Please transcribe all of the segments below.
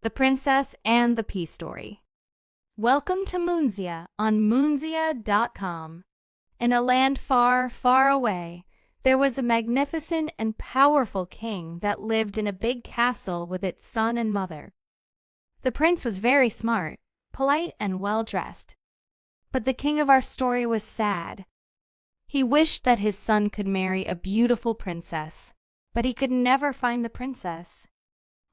The Princess and the Pea Story. Welcome to Moonzia on Moonzia.com. In a land far, far away, there was a magnificent and powerful king that lived in a big castle with its son and mother. The prince was very smart, polite, and well-dressed. But the king of our story was sad. He wished that his son could marry a beautiful princess, but he could never find the princess.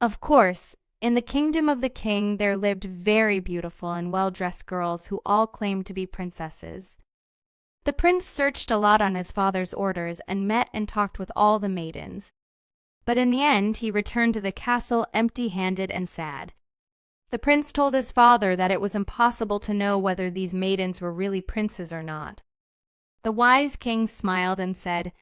Of course, in the kingdom of the king there lived very beautiful and well-dressed girls who all claimed to be princesses. The prince searched a lot on his father's orders and met and talked with all the maidens. But in the end he returned to the castle empty-handed and sad. The prince told his father that it was impossible to know whether these maidens were really princes or not. The wise king smiled and said,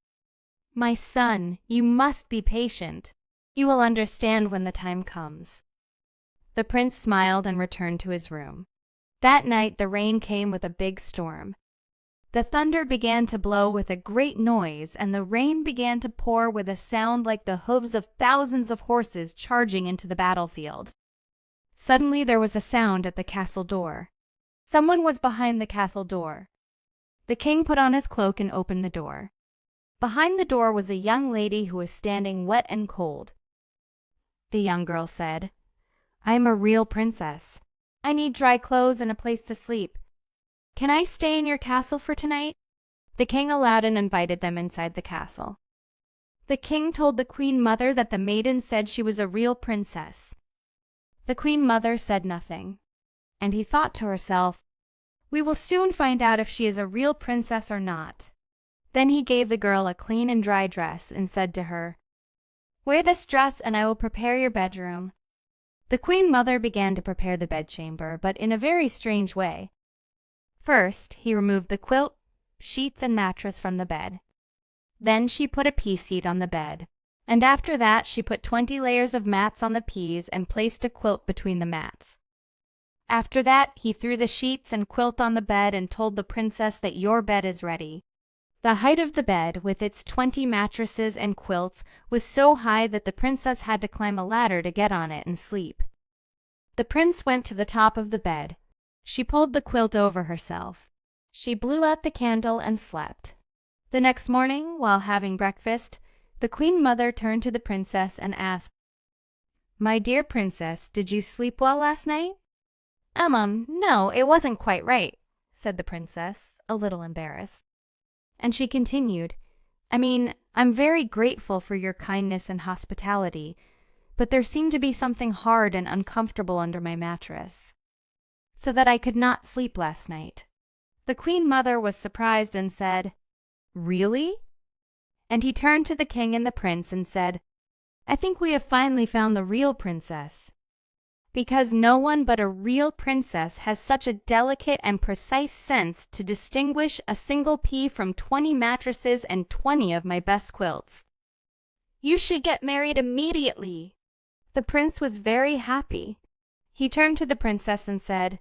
"My son, you must be patient. You will understand when the time comes." The prince smiled and returned to his room. That night the rain came with a big storm. The thunder began to blow with a great noise, and the rain began to pour with a sound like the hooves of thousands of horses charging into the battlefield. Suddenly there was a sound at the castle door. Someone was behind the castle door. The king put on his cloak and opened the door. Behind the door was a young lady who was standing wet and cold. The young girl said, "I am a real princess. I need dry clothes and a place to sleep. Can I stay in your castle for tonight?" The king allowed and invited them inside the castle. The king told the queen mother that the maiden said she was a real princess. The queen mother said nothing, and he thought to herself, "We will soon find out if she is a real princess or not." Then he gave the girl a clean and dry dress and said to her, "Wear this dress and I will prepare your bedroom." The queen mother began to prepare the bedchamber, but in a very strange way. First, he removed the quilt, sheets, and mattress from the bed. Then she put a pea seat on the bed, and after that she put 20 layers of mats on the peas and placed a quilt between the mats. After that, he threw the sheets and quilt on the bed and told the princess that your bed is ready. The height of the bed, with its 20 mattresses and quilts, was so high that the princess had to climb a ladder to get on it and sleep. The prince went to the top of the bed. She pulled the quilt over herself. She blew out the candle and slept. The next morning, while having breakfast, the queen mother turned to the princess and asked, "My dear princess, did you sleep well last night?" No, it wasn't quite right," said the princess, a little embarrassed. And she continued, I'm very grateful for your kindness and hospitality, but there seemed to be something hard and uncomfortable under my mattress, so that I could not sleep last night." The queen mother was surprised and said, "Really?" And he turned to the king and the prince and said, "I think we have finally found the real princess. Because no one but a real princess has such a delicate and precise sense to distinguish a single pea from 20 mattresses and 20 of my best quilts. You should get married immediately." The prince was very happy. He turned to the princess and said,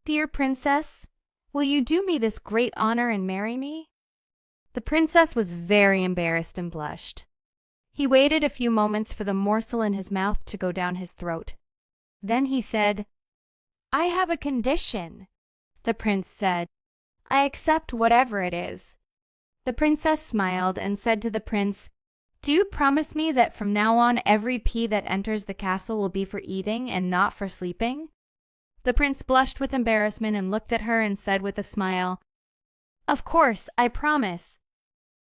"Dear princess, will you do me this great honor and marry me?" The princess was very embarrassed and blushed. He waited a few moments for the morsel in his mouth to go down his throat. Then he said, "I have a condition." The prince said, "I accept whatever it is." The princess smiled and said to the prince, "Do you promise me that from now on every pea that enters the castle will be for eating and not for sleeping?" The prince blushed with embarrassment and looked at her and said with a smile, "Of course, I promise.